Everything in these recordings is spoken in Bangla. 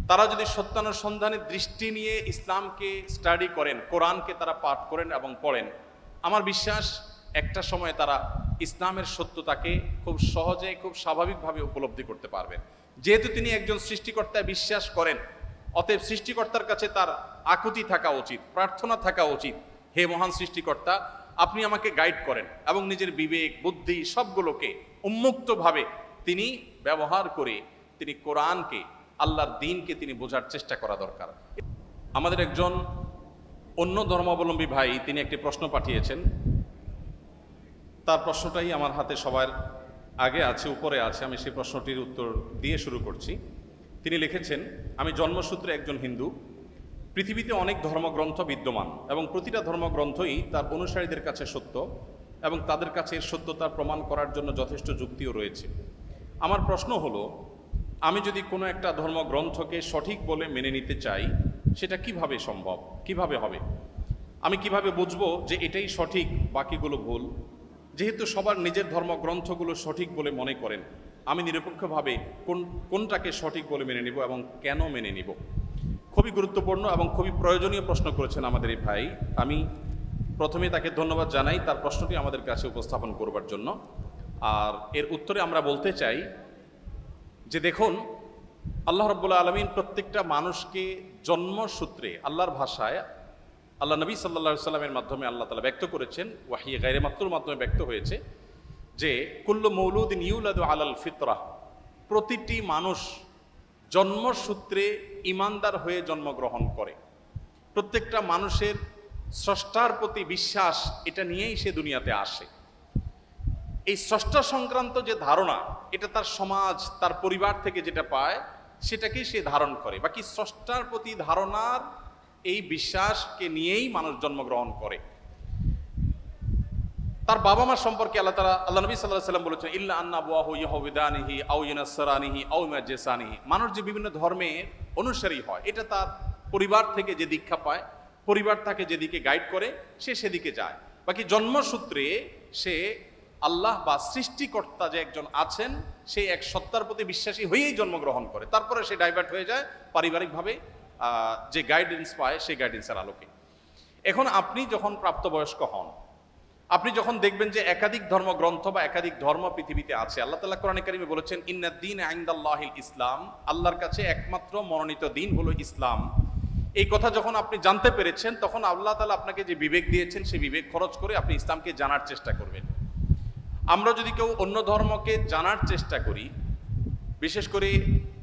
তারা যদি সত্যানুসন্ধানের দৃষ্টি নিয়ে ইসলামকে স্টাডি করেন, কোরআনকে তারা পাঠ করেন এবং পড়েন, আমার বিশ্বাস একটা সময় তারা ইসলামের সত্যতাকে খুব সহজে, খুব স্বাভাবিকভাবে উপলব্ধি করতে পারবেন। যেহেতু তিনি একজন সৃষ্টিকর্তায় বিশ্বাস করেন, অতএব সৃষ্টিকর্তার কাছে তার আকুতি থাকা উচিত, প্রার্থনা থাকা উচিত, হে মহান সৃষ্টিকর্তা, আপনি আমাকে গাইড করেন, এবং নিজের বিবেক, বুদ্ধি সবগুলোকে উন্মুক্তভাবে তিনি ব্যবহার করে তিনি কোরআনকে, আল্লাহর দ্বীনকে তিনি বোঝার চেষ্টা করা দরকার। আমাদের একজন অন্য ধর্মাবলম্বী ভাই তিনি একটি প্রশ্ন পাঠিয়েছেন। তার প্রশ্নটাই আমার হাতে সবার আগে আছে, উপরে আছে। আমি সেই প্রশ্নটির উত্তর দিয়ে শুরু করছি। তিনি লিখেছেন, আমি জন্মসূত্রে একজন হিন্দু। পৃথিবীতে অনেক ধর্মগ্রন্থ বিদ্যমান এবং প্রতিটা ধর্মগ্রন্থই তার অনুসারীদের কাছে সত্য এবং তাদের কাছে এর সত্যতা প্রমাণ করার জন্য যথেষ্ট যুক্তিও রয়েছে। আমার প্রশ্ন হলো, আমি যদি কোনো একটা ধর্মগ্রন্থকে সঠিক বলে মেনে নিতে চাই, সেটা কিভাবে সম্ভব, কিভাবে হবে? আমি কিভাবে বুঝবো যে এটাই সঠিক, বাকিগুলো ভুল? যেহেতু সবার নিজের ধর্মগ্রন্থগুলো সঠিক বলে মনে করেন, আমি নিরপেক্ষভাবে কোনটাকে সঠিক বলে মেনে নিব এবং কেন মেনে নিব? খুবই গুরুত্বপূর্ণ এবং খুবই প্রয়োজনীয় প্রশ্ন করেছেন আমাদের এই ভাই। আমি প্রথমে তাকে ধন্যবাদ জানাই তার প্রশ্নটি আমাদের কাছে উপস্থাপন করবার জন্য। আর এর উত্তরে আমরা বলতে চাই যে দেখুন, আল্লাহ রাব্বুল আলামিন প্রত্যেকটা মানুষকে জন্মসূত্রে, আল্লাহর ভাষায়, আল্লাহ নবী সাল্লাল্লাহু আলাইহি সাল্লামের মাধ্যমে আল্লাহ তাআলা ব্যক্ত করেছেন, ওয়াহী গায়রে মাকতুর মাধ্যমে ব্যক্ত হয়েছে যে কুল্লু মৌলুদিন ইউলাদু আলাল ফিতরাহ, প্রতিটি মানুষ জন্মসূত্রে ঈমানদার হয়ে জন্মগ্রহণ করে। প্রত্যেকটা মানুষের স্রষ্টার প্রতি বিশ্বাস, এটা নিয়েই সে দুনিয়াতে আসে। এই স্রষ্টা সংক্রান্ত যে ধারণা, এটা তার সমাজ, তার পরিবার থেকে যেটা পায় সেটাকেই সে ধারণ করে। বাকি স্রষ্টার প্রতি ধারণার এই বিশ্বাসকে নিয়েই মানুষ জন্মগ্রহণ করে। তার বাবা মা সম্পর্কে আল্লাহ নবী সাল্লাল্লাহু আলাইহি ওয়াসাল্লাম বলেছেন, ইল্লা আন্না আবওয়াহু ইয়াহুদানিহি আও ইউনাসরানিহি আও ইমাজ্জিসানিহি। মানুষ যে বিভিন্ন ধর্মের অনুসারী হয়, এটা তার পরিবার থেকে যে দীক্ষা পায়, পরিবার তাকে যেদিকে গাইড করে সে সেদিকে যায়। বাকি জন্মসূত্রে সে আল্লাহ বা সৃষ্টিকর্তা যে একজন আছেন, সেই এক সত্তার প্রতি বিশ্বাসী হয়েই জন্মগ্রহণ করে। তারপরে সে ডাইভার্ট হয়ে যায় পারিবারিকভাবে যে গাইডেন্স পায় সেই গাইডেন্সের আলোকে। এখন আপনি যখন প্রাপ্তবয়স্ক হন, আপনি যখন দেখবেন যে একাধিক ধর্মগ্রন্থ বা একাধিক ধর্ম পৃথিবীতে আছে, আল্লাহ তাআলা কোরআনে কারিমে বলেছেন, ইন্নাদ-দীনা ইনদাল্লাহিল ইসলাম, আল্লাহর কাছে একমাত্র মনোনীত দিন হলো ইসলাম। এই কথা যখন আপনি জানতে পেরেছেন, তখন আল্লাহ তাআলা আপনাকে যে বিবেক দিয়েছেন, সেই বিবেক খরচ করে আপনি ইসলামকে জানার চেষ্টা করবেন। আমরা যদি কেউ অন্য ধর্মকে জানার চেষ্টা করি, বিশেষ করে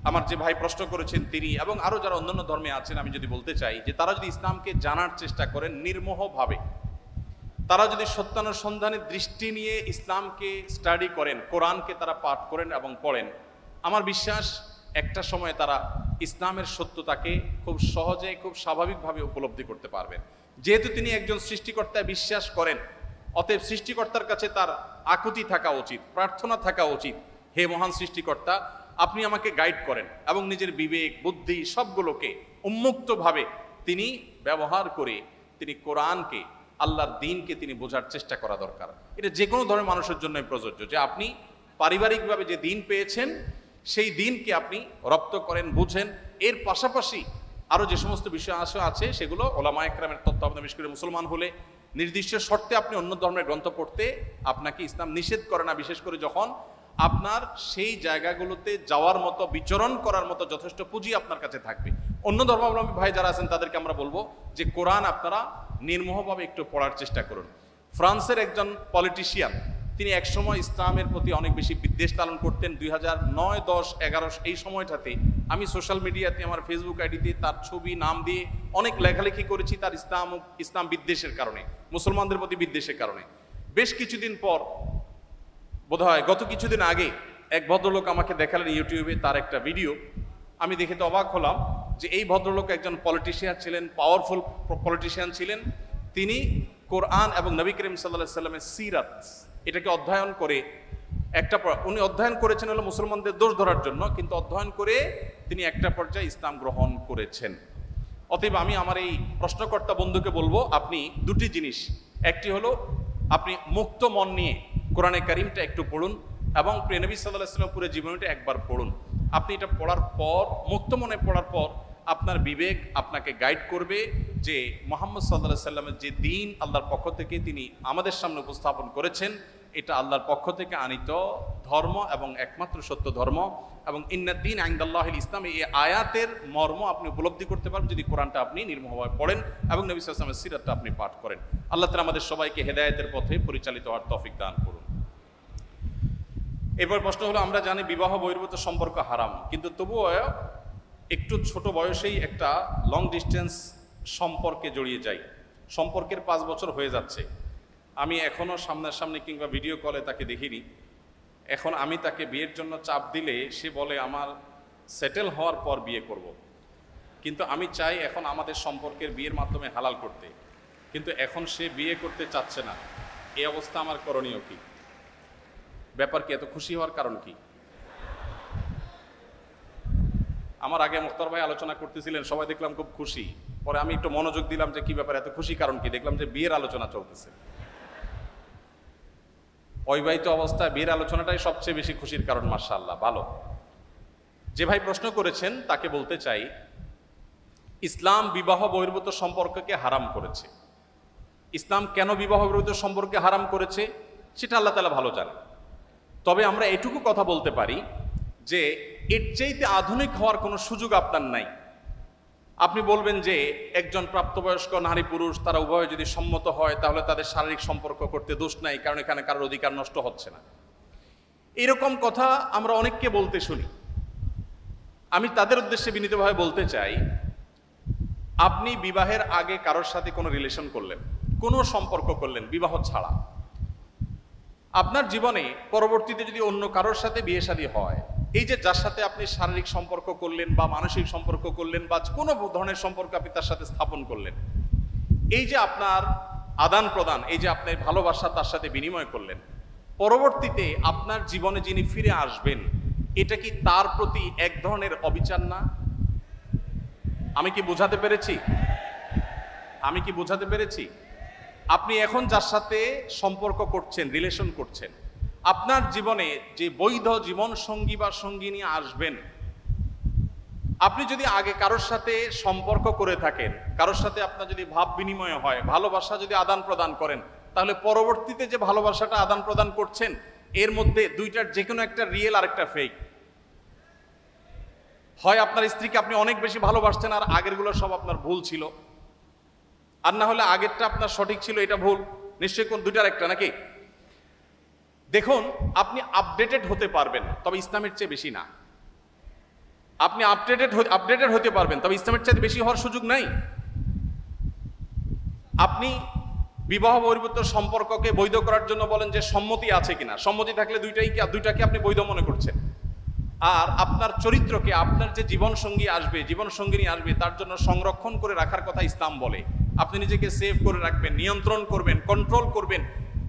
আমার যে ভাই প্রশ্ন করেছেন তিনি এবং আরো যারা অন্যান্য ধর্মে আছেন, আমি যদি বলতে চাই যে তারা যদি ইসলামকে জানার চেষ্টা করেন নির্মোহভাবে, তারা যদি সত্যানুসন্ধানের দৃষ্টি নিয়ে ইসলামকে স্টাডি করেন, কোরআনকে তারা পাঠ করেন এবং পড়েন, আমার বিশ্বাস একটা সময় তারা ইসলামের সত্যতাকে খুব সহজে, খুব স্বাভাবিকভাবে উপলব্ধি করতে পারবেন। যেহেতু তিনি একজন সৃষ্টিকর্তায় বিশ্বাস করেন, অতএব সৃষ্টিকর্তার কাছে তার আকুতি থাকা উচিত, প্রার্থনা থাকা উচিত, হে মহান সৃষ্টিকর্তা, আপনি আমাকে গাইড করেন, এবং নিজের বিবেক, বুদ্ধি সবগুলোকে উন্মুক্তভাবে তিনি ব্যবহার করে তিনি কোরআনকে, আল্লাহর দ্বীনকে তিনি বোঝার চেষ্টা করা দরকার। এটা যে কোনো ধরনের মানুষের জন্যই প্রযোজ্য, যে আপনি পারিবারিকভাবে যে দ্বীন পেয়েছেন সেই দ্বীনকে আপনি রপ্ত করেন, বুঝেন। এর পাশাপাশি আরও যে সমস্ত বিষয় আছে সেগুলো ওলামায়ে কেরামের তত্ত্বাবধানে, বিশেষ করে মুসলমান হলে নির্দিষ্ট শর্তে আপনি অন্য ধর্মের গ্রন্থ পড়তে আপনাকে ইসলাম নিষেধ করে না, বিশেষ করে যখন আপনার সেই জায়গাগুলোতে যাওয়ার মতো, বিচরণ করার মতো যথেষ্ট পুঁজি আপনার কাছে থাকবে। অন্য ধর্মাবলম্বী ভাই যারা আছেন তাদেরকে আমরা বলবো যে কোরআন আপনারা নির্মোহভাবে একটু পড়ার চেষ্টা করুন। ফ্রান্সের একজন পলিটিশিয়ান, তিনি একসময় ইসলামের প্রতি অনেক বেশি বিদ্বেষ লালন করতেন। 2009, 10, 11 এই সময়টাতে আমি সোশ্যাল মিডিয়াতে, আমার ফেসবুক আইডিতে তার ছবি, নাম দিয়ে অনেক লেখালেখি করেছি তার ইসলাম বিদ্বেষের কারণে, মুসলমানদের প্রতি বিদ্বেষের কারণে। বেশ কিছুদিন পর, বোধহয় গত কিছুদিন আগে, এক ভদ্রলোক আমাকে দেখালেন ইউটিউবে তার একটা ভিডিও। আমি দেখে তো অবাক হলাম যে এই ভদ্রলোক একজন পলিটিশিয়ান ছিলেন, পাওয়ারফুল পলিটিশিয়ান ছিলেন। তিনি কোরআন এবং নবী করিম সাল্লাল্লাহু আলাইহি সাল্লামের সিরাত, এটাকে অধ্যয়ন করে উনি অধ্যয়ন করেছেন হলো মুসলমানদের দোষ ধরার জন্য, কিন্তু অধ্যয়ন করে তিনি একটা পর্যায়ে ইসলাম গ্রহণ করেছেন। অতএব আমি আমার এই প্রশ্নকর্তা বন্ধুকে বলবো, আপনি দুটি জিনিস, একটি হলো আপনি মুক্ত মন নিয়ে কোরআনে কারিমটা একটু পড়ুন এবং প্রিয় নবী সাল্লাল্লাহু আলাইহি ওয়াসাল্লাম পুরো জীবনীটা একবার পড়ুন। আপনি এটা পড়ার পর, মুক্ত মনে পড়ার পর আপনার বিবেক আপনাকে গাইড করবে যে মুহাম্মদ সাল্লাল্লাহু আলাইহি সাল্লামের যে দিন আল্লাহর পক্ষ থেকে তিনি আমাদের সামনে উপস্থাপন করেছেন, এটা আল্লাহর পক্ষ থেকে আনিত ধর্ম এবং একমাত্র সত্য ধর্ম। এবং ইন্নাদ্দীন ইনদাল্লাহিল ইসলাম, এই আয়াতের মর্ম আপনি উপলব্ধি করতে পারবেন যদি কোরআনটা আপনি নির্মমভাবে পড়েন এবং নবী সাল্লাল্লাহু আলাইহি ওয়াসাল্লামের সিরাতটা আপনি পাঠ করেন। আল্লাহ তাআলা আমাদের সবাইকে হেদায়েতের পথে পরিচালিত হওয়ার তৌফিক দান করুন। এরপর প্রশ্ন হলো, আমরা জানি বিবাহ বহির্ভূত সম্পর্ক হারাম, কিন্তু তবুও একটু ছোট বয়সেই একটা লং ডিস্টেন্স সম্পর্কে জড়িয়ে যাই, সম্পর্কের 5 বছর হয়ে যাচ্ছে, আমি এখনও সামনাসামনি কিংবা ভিডিও কলে তাকে দেখিনি, এখন আমি তাকে বিয়ের জন্য চাপ দিলে সে বলে আমার সেটেল হওয়ার পর বিয়ে করব। কিন্তু আমি চাই এখন আমাদের সম্পর্কের বিয়ের মাধ্যমে হালাল করতে, কিন্তু এখন সে বিয়ে করতে চাচ্ছে না। এই অবস্থা আমার করণীয় কি? ব্যাপার কি? এত খুশি হওয়ার কারণ কি? আমার আগে মুখতার ভাই আলোচনা করতেছিলেন, সবাই দেখলাম খুব খুশি, পরে আমি একটু মনোযোগ দিলাম যে কি ব্যাপার, এত খুশি কারণ কি, দেখলাম যে বিয়ের আলোচনা চলতেছে। অবিবাহিত অবস্থায় বিয়ের আলোচনাটাই সবচেয়ে বেশি খুশির কারণ। মাশাআল্লাহ, ভালো। যে ভাই প্রশ্ন করেছেন তাকে বলতে চাই, ইসলাম বিবাহ বহির্ভূত সম্পর্ককে হারাম করেছে। ইসলাম কেন বিবাহ বহির্ভূত সম্পর্কে হারাম করেছে সেটা আল্লাহ তাআলা ভালো জানেন। তবে আমরা এটুকু কথা বলতে পারি যে এর চাইতে আধুনিক হওয়ার কোনো সুযোগ আপনার নাই। আপনি বলবেন যে একজন প্রাপ্তবয়স্ক নারী পুরুষ তারা উভয়ে যদি সম্মত হয় তাহলে তাদের শারীরিক সম্পর্ক করতে দোষ নাই, কারণ এখানে কারোর অধিকার নষ্ট হচ্ছে না। এরকম কথা আমরা অনেককে বলতে শুনি। আমি তাদের উদ্দেশ্যে বিনীতভাবে বলতে চাই, আপনি বিবাহের আগে কারোর সাথে কোনো রিলেশন করলেন, কোনো সম্পর্ক করলেন বিবাহ ছাড়া, আপনার জীবনে পরবর্তীতে যদি অন্য কারোর সাথে বিয়ে শাদী হয়, এই যে যার সাথে আপনি শারীরিক সম্পর্ক করলেন বা মানসিক সম্পর্ক করলেন বা কোনো ধরনের সম্পর্ক আপনি তার সাথে স্থাপন করলেন, এই যে আপনার আদান প্রদান, এই যে আপনি ভালোবাসা তার সাথে বিনিময় করলেন, পরবর্তীতে আপনার জীবনে যিনি ফিরে আসবেন, এটা কি তার প্রতি এক ধরনের অবিচার না? আমি কি বোঝাতে পেরেছি? আমি কি বোঝাতে পেরেছি? আপনি এখন যার সাথে সম্পর্ক করছেন, রিলেশন করছেন, আপনার জীবনে যে বৈধ জীবন সঙ্গী বা সঙ্গিনী আসবেন, আপনি যদি আগে কারোর সাথে সম্পর্ক করে থাকেন, কারোর সাথে আপনার যদি ভাব বিনিময় হয়, ভালোবাসা যদি আদান প্রদান করেন, তাহলে পরবর্তীতে যে ভালোবাসাটা আদান প্রদান করছেন এর মধ্যে দুইটার যে কোনো একটা রিয়েল আর একটা ফেক। হয় আপনার স্ত্রীকে আপনি অনেক বেশি ভালোবাসছেন আর আগেরগুলো সব আপনার ভুল ছিল, আর না হলে আগেরটা আপনার সঠিক ছিল, এটা ভুল। নিশ্চয়ই কোন দুইটার একটা, নাকি? দেখুন, আপনি আপডেটেড হতে পারবেন, তবে ইসলামের চেয়ে বেশি না। আপনি আপডেটেড হতে পারবেন, তবে ইসলামের চেয়ে বেশি হওয়ার সুযোগ নাই। আপনি বিবাহ বহির্ভূত সম্পর্ককে বৈধ করার জন্য বলেন যে সম্মতি আছে কিনা, সম্মতি থাকলে দুইটাকে আপনি বৈধ মনে করছেন। আর আপনার চরিত্রকে, আপনার যে জীবন সঙ্গী আসবে, জীবন সঙ্গিনী আসবে, তার জন্য সংরক্ষণ করে রাখার কথা ইসলাম বলে। আপনি নিজেকে সেভ করে রাখবেন, নিয়ন্ত্রণ করবেন, কন্ট্রোল করবেন,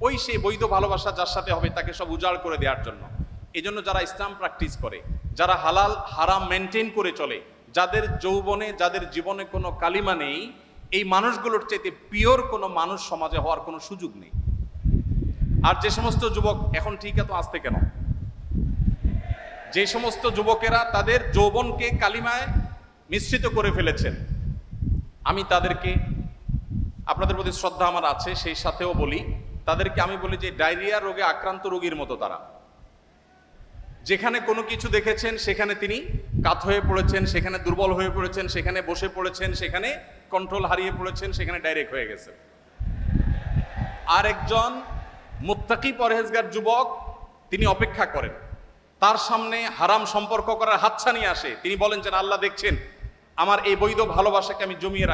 ওই সেই বৈধ ভালোবাসা যার সাথে হবে তাকে সব উজাড় করে দেওয়ার জন্য। এই জন্য যারা ইসলাম প্র্যাকটিস করে, যারা হালাল হারাম মেনটেন করে চলে, যাদের যৌবনে, যাদের জীবনে কোনো কালিমা নেই, এই মানুষগুলোর চাইতে পিওর কোনো মানুষ সমাজে হওয়ার কোনো সুযোগ নেই। আর যে সমস্ত যুবক এখন ঠিক এত আসতে কেন, যে সমস্ত যুবকেরা তাদের যৌবনকে কালিমায় মিশ্রিত করে ফেলেছেন, আমি তাদেরকে, আপনাদের প্রতি শ্রদ্ধা আমার আছে, সেই সাথেও বলি, তাদেরকে আমি বলি যে ডায়রিয়া রোগে আক্রান্ত রোগীর মতো তারা। যেখানে কোনো কিছু দেখেছেন সেখানে তিনি কাত হয়ে পড়েছেন, সেখানে দুর্বল হয়ে পড়েছেন, সেখানে বসে পড়েছেন, সেখানে কন্ট্রোল হারিয়ে পড়েছেন, সেখানে ডাইরেক্ট হয়ে গেছে। আর একজন মুত্তাকি পরহেজগার যুবক, তিনি অপেক্ষা করেন, তার সামনে হারাম সম্পর্ক করার হাতছানি আসে, তিনি বলেন যে আল্লাহ দেখছেন আমার এই বৈধ ভালোবাসাকে আমি জমিয়ে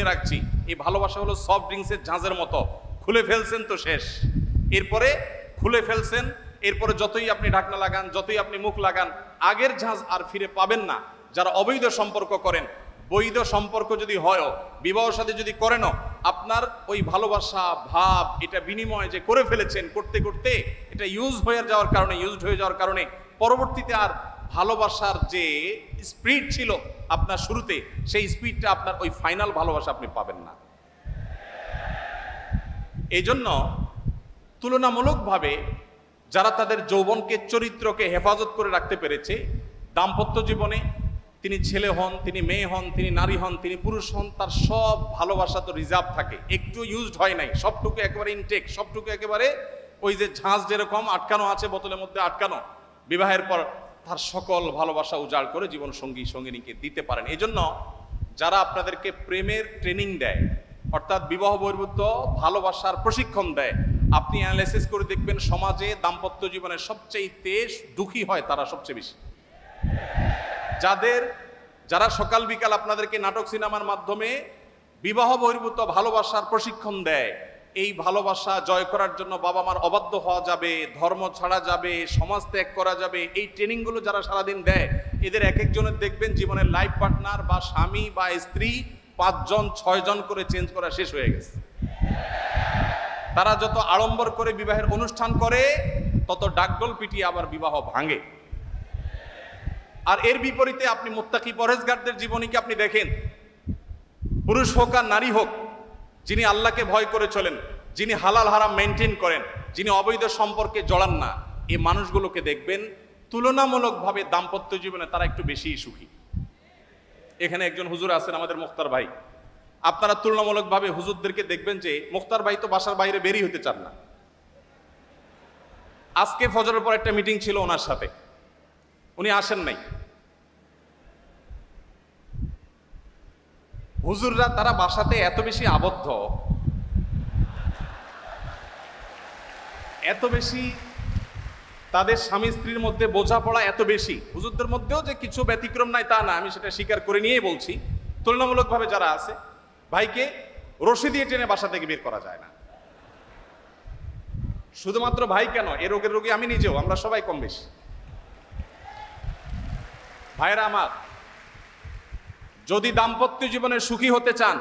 রাখছি। এই ভালোবাসা হলো সফট ড্রিঙ্কসের ঝাঁজের মতো, খুলে ফেলছেন তো শেষ। এরপরে খুলে ফেলছেন, এরপরে যতই আপনি ঢাকনা লাগান, যতই আপনি মুখ লাগান, আগের ঝাঁজ আর ফিরে পাবেন না। যারা অবৈধ সম্পর্ক করেন, বৈধ সম্পর্ক যদি হয়, বিবাহের সাথে যদি করেনও, আপনার ওই ভালোবাসা ভাব এটা বিনিময় যে করে ফেলেছেন, করতে করতে এটা ইউজড হয়ে যাওয়ার কারণে পরবর্তীতে আর ভালোবাসার যে স্পিড ছিল আপনার শুরুতে, সেই স্পিডটা আপনার ওই ফাইনাল ভালোবাসা আপনি পাবেন না। এই জন্য তুলনামূলকভাবে যারা তাদের যৌবনকে, চরিত্রকে হেফাজত করে রাখতে পেরেছে, দাম্পত্য জীবনে তিনি ছেলে হন, তিনি মেয়ে হন, তিনি নারী হন, তিনি পুরুষ হন, তার সব ভালোবাসা তো রিজার্ভ থাকে, একটু ইউজড হয় নাই, সবটুকু একেবারে ইনটেক, সবটুকু একেবারে ওই যে ঝাঁজ যেরকম আটকানো আছে বোতলের মধ্যে আটকানো, বিবাহের পর তার সকল ভালোবাসা উজাড় করে জীবন সঙ্গী সঙ্গিনীকে দিতে পারেন। এই জন্য যারা আপনাদেরকে প্রেমের ট্রেনিং দেয়, অর্থাৎ বিবাহ বহির্ভূত ভালোবাসার প্রশিক্ষণ দেয়, আপনি অ্যানালাইসিস করে দেখবেন সমাজে দাম্পত্য জীবনে সবচেয়ে দুঃখী হয় তারা সবচেয়ে বেশি। যারা সকাল বিকাল আপনাদেরকে নাটক সিনেমার মাধ্যমে বিবাহ বহির্ভূত ভালোবাসার প্রশিক্ষণ দেয়, এই ভালোবাসা জয় করার জন্য বাবা মার অবাধ্য হওয়া যাবে, ধর্ম ছাড়া যাবে, সমাজ ত্যাগ করা যাবে, এই ট্রেনিংগুলো যারা সারাদিন দেয়, এদের এক একজনের দেখবেন জীবনের লাইফ পার্টনার বা স্বামী বা স্ত্রী 5 জন 6 জন করে চেঞ্জ করা শেষ হয়ে গেছে। তারা যত আড়ম্বর করে বিবাহের অনুষ্ঠান করে, তত ডাকডোল পিটিয়ে আবার বিবাহ ভাঙে। আর এর বিপরীতে আপনি মুত্তাকি পরহেজগারদের জীবনীকে আপনি দেখেন, পুরুষ হোক আর নারী হোক, যিনি আল্লাহকে ভয় করে চলেন, যিনি হালাল হারাম মেনটেন করেন, যিনি অবৈধ সম্পর্কে জড়ান না, এই মানুষগুলোকে দেখবেন তুলনামূলকভাবে দাম্পত্য জীবনে তারা একটু বেশিই সুখী। এখানে একজন হুজুর আছেন আমাদের মুখতার ভাই, আপনারা তুলনামূলকভাবে হুজুরদেরকে দেখবেন যে মুখতার ভাই তো বাসার বাইরে বেরিয়ে হতে চান না। আজকে ফজরের পর একটা মিটিং ছিল ওনার সাথে, উনি আসেন নাই। হুজুররা তারা বাসাতে এত বেশি আবদ্ধ, এত বেশি তাদের স্বামী স্ত্রীর মধ্যে বোঝাপড়া এত বেশি। হুজুরদের মধ্যেও যে কিছু ব্যতিক্রম নাই তা না, আমি সেটা স্বীকার করে নিয়েই বলছি। তুলনামূলকভাবে যারা আছে, ভাইকে রশি দিয়ে টেনে বাসা থেকে বের করা যায় না। শুধুমাত্র ভাই কেন, এ রোগের রোগী আমি নিজেও, আমরা সবাই কম বেশি। ভাইরা আমার, যদি দাম্পত্য জীবনে সুখী হতে চান,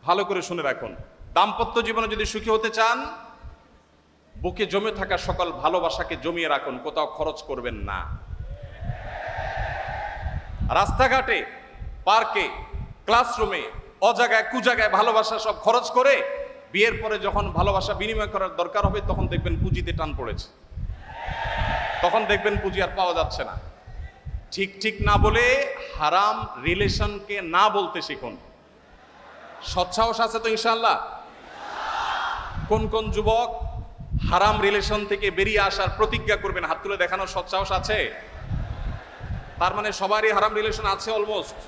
ভালো করে শুনে রাখুন, দাম্পত্য জীবনে যদি সুখী হতে চান, বুকে জমে থাকা সকল ভালোবাসাকে জমিয়ে রাখুন, কোথাও খরচ করবেন না। রাস্তাঘাটে, পার্কে, ক্লাসরুমে, অজায়গায় কুজায়গায় ভালোবাসা সব খরচ করে বিয়ের পরে যখন ভালোবাসা বিনিময় করার দরকার হবে, তখন দেখবেন পুঁজিতে টান পড়েছে, তখন দেখবেন পুঁজি আর পাওয়া যাচ্ছে না। ঠিক ঠিক না বলে হারাম রিলেশনকে না বলতে শিখুন। সৎসাহস আছে তো ইনশাআল্লাহ? কোন কোন যুবক হারাম রিলেশন থেকে বেরিয়ে আসার প্রতিজ্ঞা করবেন? হাত তুলে দেখানোর সৎসাহস আছে? তার মানে সবারই হারাম রিলেশন আছে অলমোস্ট।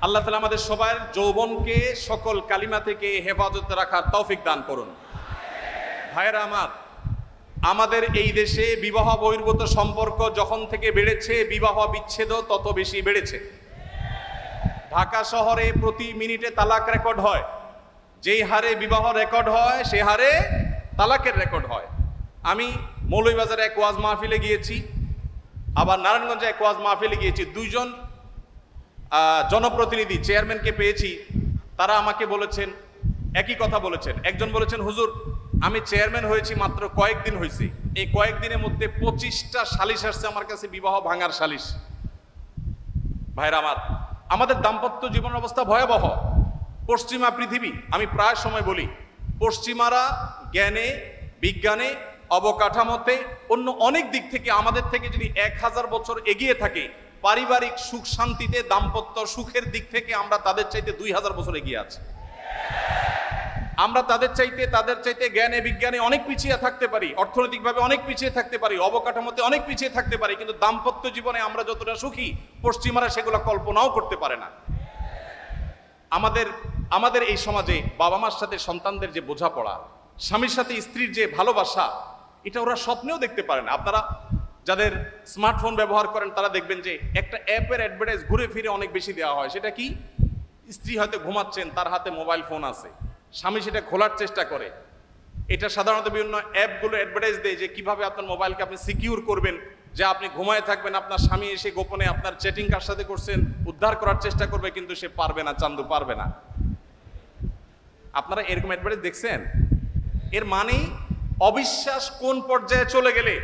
আল্লাহ তাআলা আমাদের সবার যৌবনকে সকল কালিমা থেকে হেফাজতে রাখার তৌফিক দান করুন। ভাইরা আমার, আমাদের এই দেশে বিবাহ বহির্ভূত সম্পর্ক যখন থেকে বেড়েছে, বিবাহ বিচ্ছেদও তত বেশি বেড়েছে। ঢাকা শহরে প্রতি মিনিটে তালাক রেকর্ড হয়, যেই হারে বিবাহ রেকর্ড হয় সে হারে তালাকের রেকর্ড হয়। আমি মৌলভীবাজারে এক ওয়াজ মাহফিলে গিয়েছি, আবার নারায়ণগঞ্জে এক ওয়াজ মাহফিলে গিয়েছি। 2 জন জনপ্রতিনিধি চেয়ারম্যানকে পেয়েছি, তারা আমাকে বলেছেন, একই কথা বলেছেন। একজন বলেছেন, হুজুর আমি চেয়ারম্যান হয়েছি মাত্র কয়েকদিন হয়েছে, এই কয়েকদিনের মধ্যে 25টা সালিশ আসছে আমার কাছে, বিবাহ ভাঙার সালিশ। ভাইরা আমার, আমাদের দাম্পত্য জীবন অবস্থা ভয়াবহ। পশ্চিমা পৃথিবী, আমি প্রায় সময় বলি, পশ্চিমারা জ্ঞানে, বিজ্ঞানে, অবকাঠামোতে, অন্য অনেক দিক থেকে আমাদের থেকে যদি 1000 বছর এগিয়ে থাকে, পারিবারিক সুখ শান্তিতে, দাম্পত্য সুখের দিক থেকে আমরা তাদের চাইতে 2000 বছর এগিয়ে আছি। আমরা তাদের চাইতে জ্ঞানে বিজ্ঞানে অনেক পিছিয়ে থাকতে পারি, অর্থনৈতিকভাবে অনেক পিছিয়ে থাকতে পারি, অবকাঠামোতে অনেক পিছিয়ে থাকতে পারি, কিন্তু দাম্পত্য জীবনে আমরা যতটা সুখী, পশ্চিমারা সেগুলো কল্পনাও করতে পারে না। আমাদের এই সমাজে বাবা মার সাথে সন্তানদের যে বোঝাপড়া, স্বামীর সাথে স্ত্রীর যে ভালোবাসা, এটা ওরা স্বপ্নেও দেখতে পারে না। আপনারা যাদের স্মার্টফোন ব্যবহার করেন তারা দেখবেন যে একটা অ্যাপের অ্যাডভার্টাইজ ঘুরে ফিরে অনেক বেশি দেওয়া হয়। সেটা কি? স্ত্রী হয়তো ঘুমাচ্ছেন, তার হাতে মোবাইল ফোন আছে, স্বামী সেটা খোলার চেষ্টা করে। এটা সাধারণত বিভিন্ন অ্যাপগুলো অ্যাডভার্টাইজ দেয় যে কিভাবে আপনার মোবাইলকে আপনি সিকিউর করবেন, যে আপনি ঘুমায় থাকবেন, আপনার স্বামী এসে গোপনে আপনার চ্যাটিং কার সাথে করছেন উদ্ধার করার চেষ্টা করবে, কিন্তু সে পারবে না, চান্দু পারবে না। আপনারা এরকম অ্যাডভার্টাইজ দেখছেন? এর মানে অবিশ্বাস কোন পর্যায়ে চলে গেলে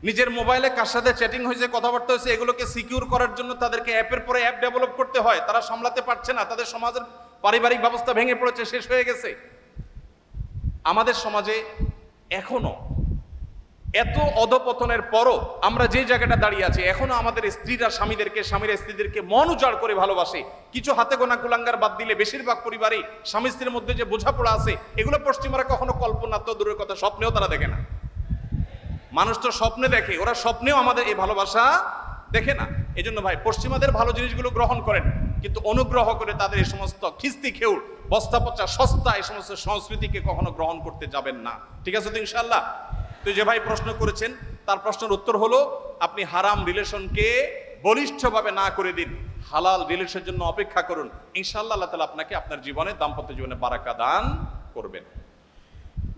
নিজের মোবাইলে কার সাথে চ্যাটিং হয়েছে, কথাবার্তা হয়েছে, এগুলোকে সিকিউর করার জন্য তাদেরকে অ্যাপের পরে অ্যাপ ডেভেলপ করতে হয়। তারা সামলাতে পারছে না, তাদের সমাজের পারিবারিক ব্যবস্থা ভেঙে পড়েছে, শেষ হয়ে গেছে। আমাদের সমাজে এত অধপতনের পরও আমরা যে জায়গাটা দাঁড়িয়ে আছি, এখনো আমাদের স্ত্রীরা স্বামীদেরকে, স্বামীরা স্ত্রীদেরকে মন উজাড় করে ভালোবাসে। কিছু হাতে গোনা কুলাঙ্গার বাদ দিলে বেশিরভাগ পরিবারই স্বামী স্ত্রীর মধ্যে যে বোঝাপড়া আছে, এগুলো পশ্চিমারা কখনো কল্পনা তো দূরের কথা, স্বপ্নেও তারা দেখে না। মানুষ তো স্বপ্নে দেখে, ওরা স্বপ্নেও আমাদের এই ভালোবাসা দেখে না। এই জন্য ভাই, পশ্চিমাদের ভালো জিনিসগুলো গ্রহণ করেন, কিন্তু অনুগ্রহ করে তাদের এই সমস্ত খিস্তি খেউড়, বস্তা পচা, সস্তা এই সমস্ত সংস্কৃতিকে কখনো গ্রহণ করতে যাবেন না। ঠিক আছে তো ইনশাআল্লাহ? তো যে ভাই প্রশ্ন করেছেন, তার প্রশ্নের উত্তর হলো, আপনি হারাম রিলেশনকে বলিষ্ঠভাবে না করে দিন, হালাল রিলেশনের জন্য অপেক্ষা করুন। ইনশাআল্লাহ আল্লাহ তাআলা আপনাকে আপনার জীবনে, দাম্পত্য জীবনে বারাকা দান করবেন।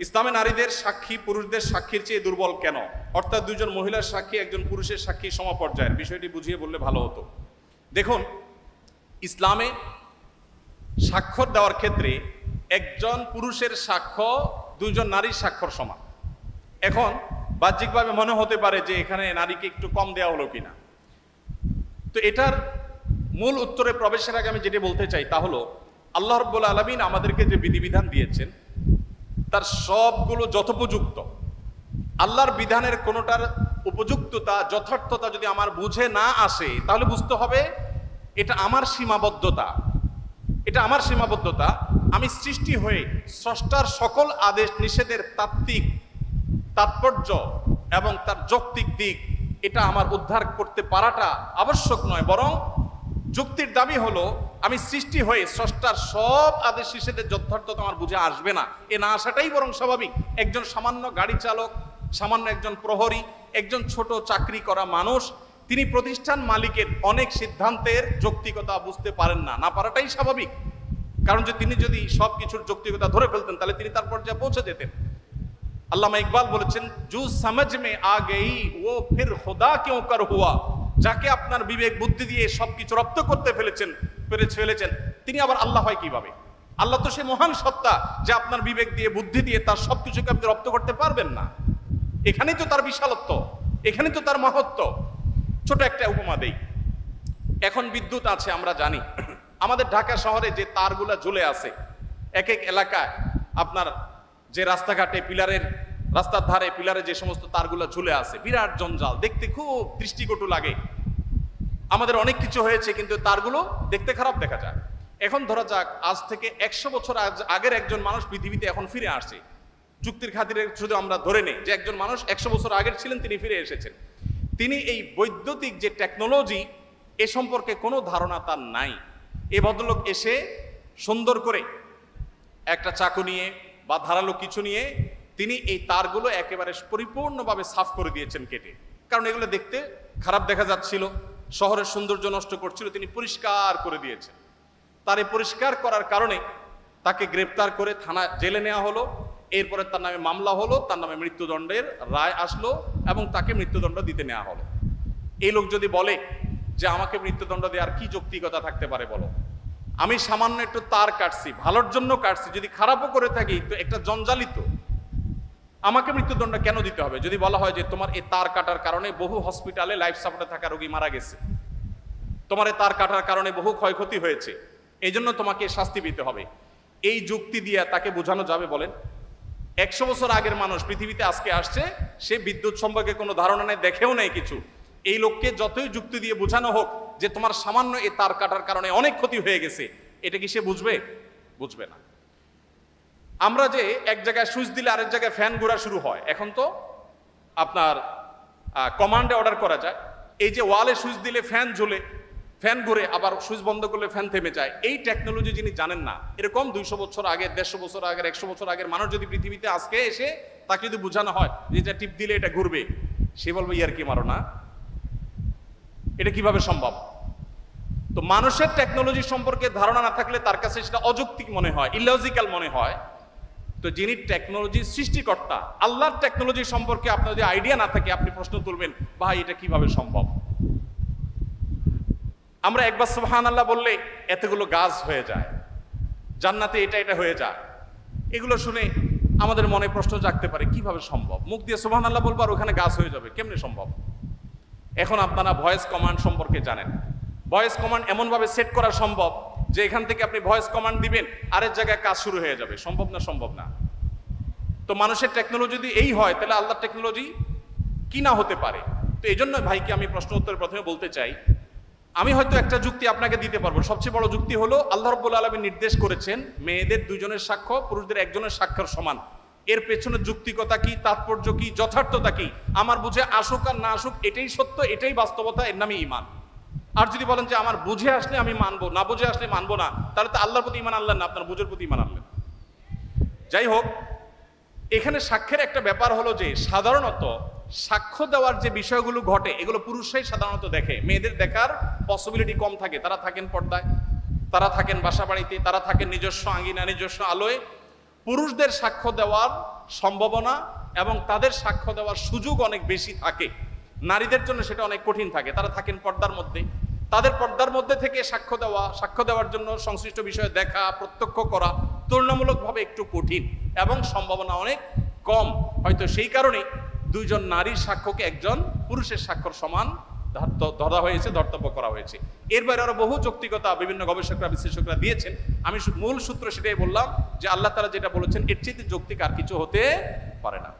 ইসলামে নারীদের সাক্ষী পুরুষদের সাক্ষীর চেয়ে দুর্বল কেন? অর্থাৎ দুজন মহিলার সাক্ষী একজন পুরুষের সাক্ষী সমপর্যায়ের, বিষয়টি বুঝিয়ে বললে ভালো হতো। দেখুন, ইসলামে স্বাক্ষর দেওয়ার ক্ষেত্রে একজন পুরুষের সাক্ষ্য দুজন নারীর স্বাক্ষর সমান। এখন বাহ্যিকভাবে মনে হতে পারে যে এখানে নারীকে একটু কম দেওয়া হলো কিনা। তো এটার মূল উত্তরে প্রবেশের আগে আমি যেটা বলতে চাই তা হলো, আল্লাহ রাব্বুল আলামিন আমাদেরকে যে বিধিবিধান দিয়েছেন তার সবগুলো যথোপযুক্ত। আল্লাহর বিধানের কোনোটার উপযুক্ততা, যথার্থতা যদি আমার বুঝে না আসে, তাহলে বুঝতে হবে এটা আমার সীমাবদ্ধতা। এটা আমার সীমাবদ্ধতা। আমি সৃষ্টি হয়ে স্রষ্টার সকল আদেশ নিষেধের তাত্ত্বিক তাৎপর্য এবং তার যৌক্তিক দিক, এটা আমার উদ্ধার করতে পারাটা আবশ্যক নয়, বরং যুক্তির দাবি হলো আমি সৃষ্টি হয়ে স্রষ্টার সব আদেশ নিষেধের যথার্থতা আমার বুঝে আসবে না, এ না আসাটাই বরং স্বাভাবিক। একজন সামান্য গাড়ি চালক, সামান্য একজন প্রহরী, একজন ছোট চাকরি করা মানুষ, তিনি প্রতিষ্ঠান মালিকের অনেক সিদ্ধান্তের যৌক্তিকতা বুঝতে পারেন না, না পারাটাই স্বাভাবিক। কারণ যে তিনি যদি সব কিছুর যৌক্তিকতা ধরে ফেলতেন, তাহলে তিনি তার পর্যায়ে পৌঁছে যেতেন। আল্লামা ইকবাল বলেছেন, জু সমঝ মে আ গই ও ফির খুদা কিউ কর হুয়া। যাকে আপনার বিবেক বুদ্ধি দিয়ে সবকিছু রপ্ত করতে ফেলেছেন, তিনি আবার আল্লাহ হয় কিভাবে? আল্লাহ তো সে মহান সত্তা যে আপনার বিবেক দিয়ে, বুদ্ধি দিয়ে তার সবকিছুকে আপনি রপ্ত করতে পারবেন না। এখানেই তো তার বিশালত্ব, এখানেই তো তার মহত্ব। ছোট একটা উপমা দেই। এখন বিদ্যুৎ আছে, আমরা জানি আমাদের ঢাকা শহরে যে তারগুলা ঝুলে আছে, এক এক এলাকায় আপনার যে রাস্তাঘাটে পিলারের, রাস্তার ধারে পিলারে যে সমস্ত তারগুলো ঝুলে আছে, বিরাট জঞ্জাল, দেখতে খুব দৃষ্টিকটু লাগে। আমাদের অনেক কিছু হয়েছে, কিন্তু তারগুলো দেখতে খারাপ দেখা যায়। এখন ধরা যাক আজ থেকে 100 বছর আগের একজন মানুষ পৃথিবীতে এখন ফিরে আসছে। যুক্তির খাতিরে শুধু আমরা ধরে নেই যে একজন মানুষ 100 বছর আগের ছিলেন, তিনি ফিরে এসেছেন। তিনি এই বৈদ্যুতিক যে টেকনোলজি, এ সম্পর্কে কোনো ধারণা তার নাই। এই ভদ্রলোক এসে সুন্দর করে একটা চাকু নিয়ে বা ধারালো কিছু নিয়ে তিনি এই তারগুলো একেবারে পরিপূর্ণভাবে সাফ করে দিয়েছেন কেটে। কারণ এগুলো দেখতে খারাপ দেখা যাচ্ছিল, শহরের সৌন্দর্য নষ্ট করছিল, তিনি পরিষ্কার করে দিয়েছেন। তার এই পরিষ্কার করার কারণে তাকে গ্রেপ্তার করে থানা জেলে নেওয়া হলো। এরপরে তার নামে মামলা হলো, তার নামে মৃত্যুদণ্ডের রায় আসলো এবং তাকে মৃত্যুদণ্ড দিতে নেওয়া হলো। এই লোক যদি বলে যে আমাকে মৃত্যুদণ্ড দেওয়ার কি যৌক্তিকতা থাকতে পারে বলো? আমি সামান্য একটু তার কাটছি, ভালোর জন্য কাটছি, যদি খারাপও করে থাকি তো একটা জঞ্জালিত, আমাকে মৃত্যুদণ্ড কেন দিতে হবে? যদি বলা হয় যে তোমার এই তার কাটার কারণে বহু হসপিটালে লাইফ সাপোর্টে থাকা রোগী মারা গেছে, তোমার এই তার কাটার কারণে বহু ক্ষয়ক্ষতি হয়েছে, এই জন্য তোমাকে শাস্তি পেতে হবে, এই যুক্তি দিয়ে তাকে বোঝানো যাবে বলেন? 100 বছর আগের মানুষ পৃথিবীতে আজকে আসছে, সে বিদ্যুৎ সম্পর্কে কোনো ধারণা নেই, দেখেও নেই কিছু। এই লোককে যতই যুক্তি দিয়ে বোঝানো হোক যে তোমার সামান্য এই তার কাটার কারণে অনেক ক্ষতি হয়ে গেছে, এটা কি সে বুঝবে? বুঝবে না। আমরা যে এক জায়গায় সুইচ দিলে আরেক জায়গায় ফ্যান ঘোরা শুরু হয়, এখন তো আপনার কমান্ডে অর্ডার করা যায়। এই যে ওয়ালে সুইচ দিলে ফ্যান ঝোলে, ফ্যান ঘুরে, আবার সুইচ বন্ধ করলে ফ্যান থেমে যায়, এই টেকনোলজি যিনি জানেন না, এরকম 200 বছর আগে, 150 বছর আগের, 100 বছর আগের মানুষ যদি পৃথিবীতে আজকে এসে তাকে যদি বোঝানো হয় যে এটা টিপ দিলে এটা ঘুরবে, সে বলবে ইয়ার কি মারো না, এটা কিভাবে সম্ভব? তো মানুষের টেকনোলজি সম্পর্কে ধারণা না থাকলে তার কাছে সেটা অযৌক্তিক মনে হয়, ইলজিক্যাল মনে হয়। তো যিনি টেকনোলজির সৃষ্টিকর্তা, আল্লাহর টেকনোলজি সম্পর্কে আপনার যদি আইডিয়া না থাকে, আপনি প্রশ্ন তুলবেন ভাই এটা কিভাবে সম্ভব? আমরা একবার সুবহানাল্লাহ বললে এতগুলো গাছ হয়ে যায়, জান্নাতে এটা এটা হয়ে যায়, এগুলো শুনে আমাদের মনে প্রশ্ন জাগতে পারে কিভাবে সম্ভব? মুখ দিয়ে সুবহানাল্লাহ বলবো আর ওখানে গাছ হয়ে যাবে, কেমনে সম্ভব? এখন আপনারা ভয়েস কমান্ড সম্পর্কে জানেন। ভয়েস কমান্ড এমনভাবে সেট করা সম্ভব যে এখান থেকে আপনি ভয়েস কমান্ড দিবেন, আরেক জায়গায় কাজ শুরু হয়ে যাবে। সম্ভব না? সম্ভব না। তো মানুষের টেকনোলজি যদি এই হয়, তাহলে আল্লাহর টেকনোলজি কি না হতে পারে। তো এই জন্য ভাইকে আমি প্রশ্ন উত্তরে প্রথমে বলতে চাই, আমি হয়তো একটা যুক্তি আপনাকে দিতে পারবো। সবচেয়ে বড় যুক্তি হলো আল্লাহ রাব্বুল আলামিন নির্দেশ করেছেন মেয়েদের দুজনের সাক্ষ্য পুরুষদের একজনের সাক্ষ্যের সমান। এর পেছনে যুক্তিকতা কি, তাৎপর্য কি, যথার্থতা কি, আমার বুঝে আসুক আর না আসুক এটাই সত্য, এটাই বাস্তবতা, এর নামই ঈমান। আর যদি বলেন যে আমার বুঝে আসলে আমি মানবো, না বুঝে আসলে মানবো না, তাহলে তো আল্লাহর প্রতি ঈমান আনলেন না, আপনার বুঝের প্রতি ঈমান আনলেন। যাই হোক, এখানে সাক্ষ্যের একটা ব্যাপার হলো যে সাধারণত সাক্ষ্য দেওয়ার যে বিষয়গুলো ঘটে এগুলো পুরুষরাই সাধারণত দেখে, মেয়েদের দেখার পসিবিলিটি কম থাকে। তারা থাকেন পর্দায়, তারা থাকেন বাসা বাড়িতে, তারা থাকেন নিজস্ব আঙ্গিনা, নিজস্ব আলোয়। পুরুষদের সাক্ষ্য দেওয়ার সম্ভাবনা এবং তাদের সাক্ষ্য দেওয়ার সুযোগ অনেক বেশি থাকে, নারীদের জন্য সেটা অনেক কঠিন থাকে। তারা থাকেন পর্দার মধ্যে, তাদের পর্দার মধ্যে থেকে সাক্ষ্য দেওয়ার জন্য সংশ্লিষ্ট বিষয়ে দেখা, প্রত্যক্ষ করা তুলনামূলকভাবে একটু কঠিন এবং সম্ভাবনা অনেক কম। হয়তো সেই কারণে দুইজন নারীর সাক্ষ্যকে একজন পুরুষের সাক্ষ্যর সমান ধরা হয়েছে, ধর্তব্য করা হয়েছে। এর বাইরে আরো বহু যৌক্তিকতা বিভিন্ন গবেষকরা, বিশ্লেষকরা দিয়েছেন। আমি মূল সূত্র সেটাই বললাম যে আল্লাহ তাআলা যেটা বলেছেন এর চেয়ে যৌক্তিক আর কিছু হতে পারে না।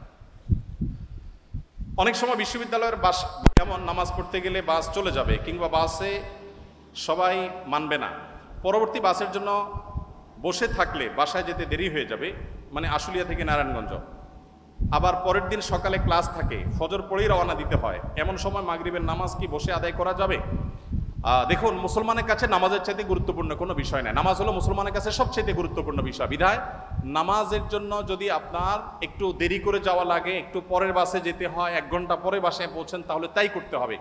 অনেক সময় বিশ্ববিদ্যালয়ের বাস, যেমন নামাজ পড়তে গেলে বাস চলে যাবে কিংবা বাসে সবাই মানবে না, পরবর্তী বাসের জন্য বসে থাকলে বাসায় যেতে দেরি হয়ে যাবে, মানে আশুলিয়া থেকে নারায়ণগঞ্জ, আবার পরের দিন সকালে ক্লাস থাকে, ফজর পড়েই রওনা দিতে হয়, এমন সময় মাগরিবের নামাজ কি বসে আদায় করা যাবে? দেখুন, মুসলমানের কাছে নামাজের চাইতে গুরুত্বপূর্ণ কোনো বিষয় নাই। নামাজ হলো মুসলমানের কাছে সবচেয়ে গুরুত্বপূর্ণ বিষয়। বিধায় নামাজের জন্য যদি আপনার একটু দেরি করে যাওয়া লাগে, একটু পরের বাসে যেতে হয়, 1 ঘন্টা পরে বাসায় পৌঁছেন, তাহলে তাই করতে হবে।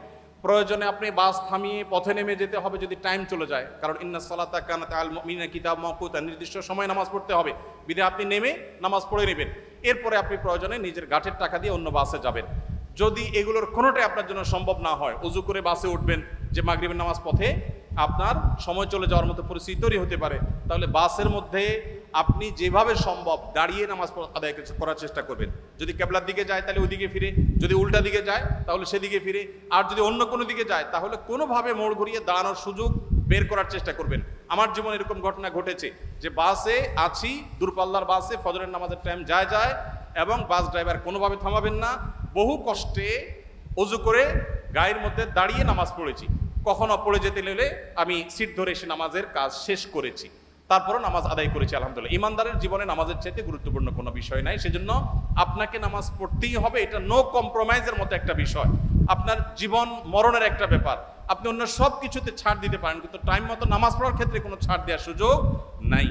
প্রয়োজনে আপনি বাস থামিয়ে পথে নেমে যেতে হবে যদি টাইম চলে যায়, কারণ ইন্নাস সালাতা কানাত আল মুমিনিনা কিতাব মাওকুতা, নির্দিষ্ট সময় নামাজ পড়তে হবে। বিধায় আপনি নেমে নামাজ পড়ে নেবেন, এরপরে আপনি প্রয়োজনে নিজের গাঁটের টাকা দিয়ে অন্য বাসে যাবেন। যদি এগুলোর কোনোটাই আপনার জন্য সম্ভব না হয়, উজু করে বাসে উঠবেন যে মাগরিবের নামাজ পথে আপনার সময় চলে যাওয়ার মতো পরিস্থিতি তৈরি হতে পারে, তাহলে বাসের মধ্যে আপনি যেভাবে সম্ভব দাঁড়িয়ে নামাজ আদায় করার চেষ্টা করবেন। যদি কেবলার দিকে যায় তাহলে ওইদিকে ফিরে, যদি উল্টা দিকে যায় তাহলে সেদিকে ফিরে, আর যদি অন্য কোনো দিকে যায় তাহলে কোনোভাবে মোড় ঘুরিয়ে দাঁড়ানোর সুযোগ বের করার চেষ্টা করবেন। আমার জীবনে এরকম ঘটনা ঘটেছে যে বাসে আছি, দূরপাল্লার বাসে, ফজরের নামাজের টাইম যায় এবং বাস ড্রাইভার কোনোভাবে থামাবেন না, বহু কষ্টে অজু করে গায়ের মধ্যে দাঁড়িয়ে নামাজ পড়েছি। কখনো পড়ে যেতে গেলে আমি সিট ধরে এসে নামাজের কাজ শেষ করেছি, তারপরও নামাজ আদায় করেছি আলহামদুলিল্লাহ। ইমানদারের জীবনে নামাজের চাইতে গুরুত্বপূর্ণ কোনো বিষয় নাই, সেজন্য আপনাকে নামাজ পড়তেই হবে। এটা নো কম্প্রোমাইজের মতো একটা বিষয়, আপনার জীবন মরণের একটা ব্যাপার। আপনি অন্য সব কিছুতে ছাড় দিতে পারেন, কিন্তু টাইম মতো নামাজ পড়ার ক্ষেত্রে কোনো ছাড় দেওয়ার সুযোগ নাই।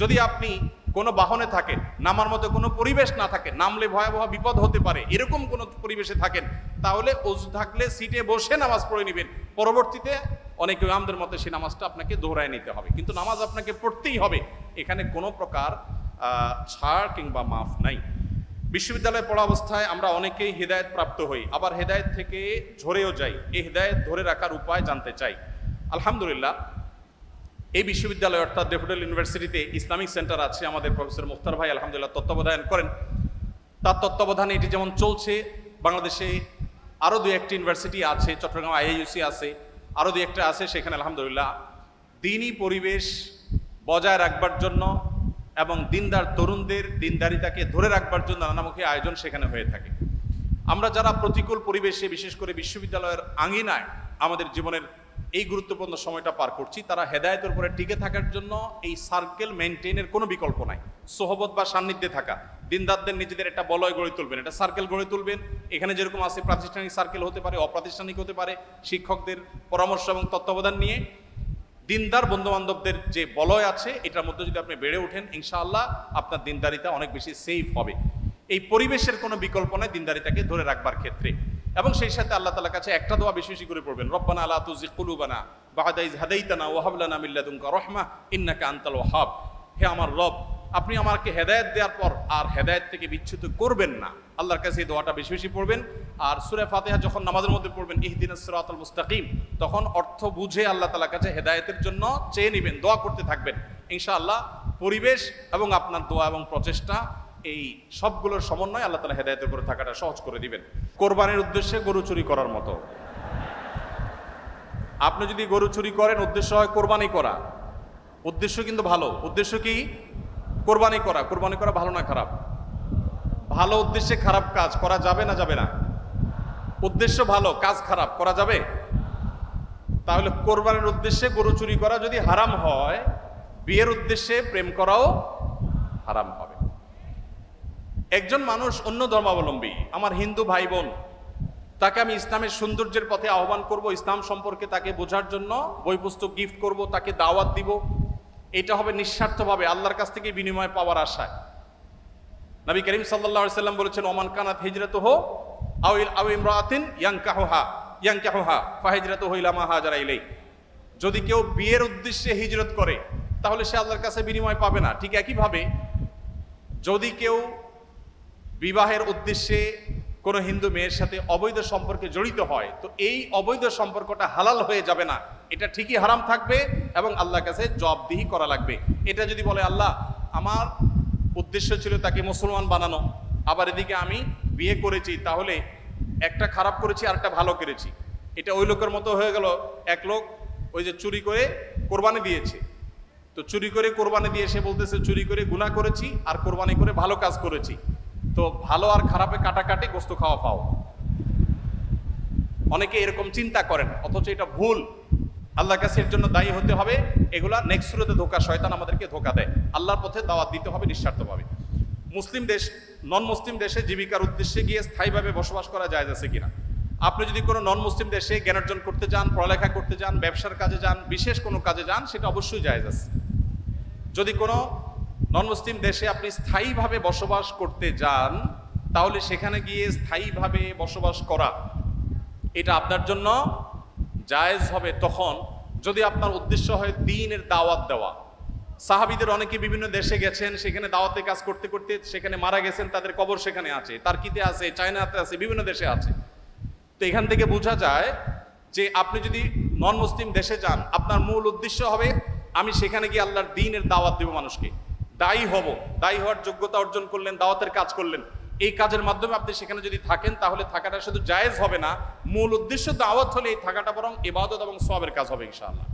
যদি আপনি কোনো বাহনে থাকেন, নামার মতো কোনো পরিবেশ না থাকে, নামলে ভয়াবহ বিপদ হতে পারে, এরকম কোনো পরিবেশে থাকেন, তাহলে ওযু থাকলে সিটে বসে নামাজ পড়ে নেবেন। পরবর্তীতে অনেক ইমামদের মতে সেই নামাজটা আপনাকে দোহরায় নিতে হবে, কিন্তু নামাজ আপনাকে পড়তেই হবে। এখানে কোনো প্রকার ছাড় কিংবা মাফ নাই। বিশ্ববিদ্যালয়ে পড়া অবস্থায় আমরা অনেকেই হেদায়েত প্রাপ্ত হই, আবার হেদায়েত থেকে ঝরেও যাই। এই হেদায়েত ধরে রাখার উপায় জানতে চাই। আলহামদুলিল্লাহ, এই বিশ্ববিদ্যালয় অর্থাৎ ড্যাফোডিল ইউনিভার্সিটিতে ইসলামিক সেন্টার আছে, আমাদের প্রফেসর মুখতার ভাই আলহামদুলিল্লাহ তত্ত্বাবধান করেন। তার তত্ত্বাবধানে এটি যেমন চলছে, বাংলাদেশে আরও 2-1টি ইউনিভার্সিটি আছে, চট্টগ্রাম আইআইইউসি আছে, আরও 2-1টা আছে। সেখানে আলহামদুলিল্লাহ দিনী পরিবেশ বজায় রাখবার জন্য এবং দিনদার তরুণদের দিনদারিতাকে ধরে রাখবার জন্য নানামুখী আয়োজন সেখানে হয়ে থাকে। আমরা যারা প্রতিকূল পরিবেশে, বিশেষ করে বিশ্ববিদ্যালয়ের আঙিনায় আমাদের জীবনের এই গুরুত্বপূর্ণ সময়টা পার করছি, তারা হেদায়েতের উপরে টিকে থাকার জন্য এই সার্কেল মেনটেনের কোনো বিকল্প নাই। সোহবত বা সান্নিধ্যে থাকা, দিনদারদের নিজেদের একটা বলয় গড়ে তুলবেন, একটা সার্কেল গড়ে তুলবেন। এখানে যেরকম আছে প্রাতিষ্ঠানিক সার্কেল হতে পারে, অপ্রাতিষ্ঠানিক হতে পারে, শিক্ষকদের পরামর্শ এবং তত্ত্বাবধান নিয়ে দিনদার বন্ধুবান্ধবদের যে বলয় আছে এটার মধ্যে যদি আপনি বেড়ে ওঠেন, ইনশাআল্লাহ আপনার দিনদারিতা অনেক বেশি সেফ হবে। এই পরিবেশের কোনো বিকল্প নাই দিনদারিতাকে ধরে রাখবার ক্ষেত্রে। এবং সেই সাথে আল্লাহ তাআলার কাছে একটা দোয়া বেশি বেশি করে পড়বেন, রব্বানা লা তুযিগ কুলুবানা বা'দা ইয হাদাইতানা ওয়া হাব লানা মিন লাদুনকা রাহমাহ ইন্নাকা আনতাল ওয়াহ্হাব। হে আমার রব, আপনি আমাকে হেদায়েত দেওয়ার পর আর হেদায়েত থেকে বিচ্যুত করবেন না। আল্লাহর কাছে এই দোয়াটা বেশি বেশি পড়বেন। আর সূরা ফাতিহা যখন নামাজের মধ্যে পড়বেন, ইহদিনাস সিরাতাল মুস্তাকিম, তখন অর্থ বুঝে আল্লাহ তাআলার কাছে হেদায়েতের জন্য চেয়ে নেবেন, দোয়া করতে থাকবেন। ইনশাআল্লাহ পরিবেশ এবং আপনার দোয়া এবং প্রচেষ্টা, এই সবগুলোর সমন্বয় আল্লাহ তাআলা হেদায়েতের উপরে থাকাটা সহজ করে দিবেন। কোরবানির উদ্দেশ্যে গরু চুরি করার মতো, আপনি যদি গরু চুরি করেন উদ্দেশ্য হয় কোরবানি করা, উদ্দেশ্য কিন্তু ভালো। উদ্দেশ্য কি? কোরবানি করা। কোরবানি করা ভালো না খারাপ? ভালো উদ্দেশ্যে খারাপ কাজ করা যাবে না যাবে না? উদ্দেশ্য ভালো, কাজ খারাপ, করা যাবে? তাহলে কোরবানির উদ্দেশ্যে গরু চুরি করা যদি হারাম হয়, বিয়ের উদ্দেশ্যে প্রেম করাও হারাম হবে। একজন মানুষ অন্য ধর্মাবলম্বী, আমার হিন্দু ভাই বোন, তাকে আমি ইসলামের সৌন্দর্যের পথে আহ্বান করব, ইসলাম সম্পর্কে তাকে বোঝার জন্য বই পুস্তক গিফট করব, তাকে দাওয়াত দিব। এটা হবে নিঃস্বার্থভাবে আল্লাহর কাছ থেকে বিনিময় পাওয়ার আশায়। নবী করিম সাল্লাল্লাহু আলাইহি সাল্লাম বলেছেন, ওমান কানাত হিজরাতুহু আও ইমরাআতিন ইয়ানকাহুহা ফাহিজরাতুহু ইলা মা হাজারা ইলাই। যদি কেউ বিয়ের উদ্দেশ্যে হিজরত করে তাহলে সে আল্লাহর কাছে বিনিময় পাবে না। ঠিক একইভাবে যদি কেউ বিবাহের উদ্দেশ্যে কোনো হিন্দু মেয়ের সাথে অবৈধ সম্পর্কে জড়িত হয়, তো এই অবৈধ সম্পর্কটা হালাল হয়ে যাবে না, এটা ঠিকই হারাম থাকবে এবং আল্লাহর কাছে জবাবদিহি করা লাগবে। এটা যদি বলে, আল্লাহ আমার উদ্দেশ্য ছিল তাকে মুসলমান বানানো, আবার এদিকে আমি বিয়ে করেছি, তাহলে একটা খারাপ করেছি আর একটা ভালো করেছি, এটা ওই লোকের মতো হয়ে গেল। এক লোক ওই যে চুরি করে কোরবানি দিয়েছে, তো চুরি করে কোরবানি দিয়ে সে বলতেছে চুরি করে গুনাহ করেছি আর কোরবানি করে ভালো কাজ করেছি, তো ভালো আর খারাপে কাটাকাটি, গোস্ত খাওয়া পাও। অনেকে এরকম চিন্তা করেন, অথচ এটা ভুল। আল্লাহর কাছে এর জন্য দায়ী হতে হবে। এগুলা নেক্সট সুরতে ধোঁকা, শয়তান আমাদেরকে ধোঁকা দেয়। আল্লাহর পথে দাওয়াত দিতে হবে নিঃস্বার্থভাবে। মুসলিম দেশ, নন মুসলিম দেশে জীবিকার উদ্দেশ্যে গিয়ে স্থায়ীভাবে বসবাস করা জায়েজ আছে কিনা? আপনি যদি কোনো নন মুসলিম দেশে জ্ঞান অর্জন করতে যান, পড়ালেখা করতে যান, ব্যবসার কাজে যান, বিশেষ কোনো কাজে যান, সেটা অবশ্যই জায়েজ আছে। যদি কোনো নন মুসলিম দেশে আপনি স্থায়ীভাবে বসবাস করতে যান, তাহলে সেখানে গিয়ে স্থায়ীভাবে বসবাস করা এটা আপনার জন্য জায়েজ হবে তখন যদি আপনার উদ্দেশ্য হয় দ্বীনের দাওয়াত দেওয়া। সাহাবীদের অনেকে বিভিন্ন দেশে গেছেন, সেখানে দাওয়াতে কাজ করতে করতে সেখানে মারা গেছেন, তাদের কবর সেখানে আছে, টার্কিতে আছে, চায়নাতে আছে, বিভিন্ন দেশে আছে। তো এখান থেকে বোঝা যায় যে আপনি যদি নন মুসলিম দেশে যান, আপনার মূল উদ্দেশ্য হবে আমি সেখানে গিয়ে আল্লাহর দ্বীনের দাওয়াত দেব মানুষকে, দায়ী হব। দায়ী হওয়ার যোগ্যতা অর্জন করলেন, দাওয়াতের কাজ করলেন। এই কাজের মাধ্যমে আপনি সেখানে যদি থাকেন, তাহলে থাকাটা শুধু জায়েজ হবে না, মূল উদ্দেশ্য দাওয়াত হলে এই থাকাটা বরং ইবাদত এবং সওয়াবের কাজ হবে ইনশাআল্লাহ।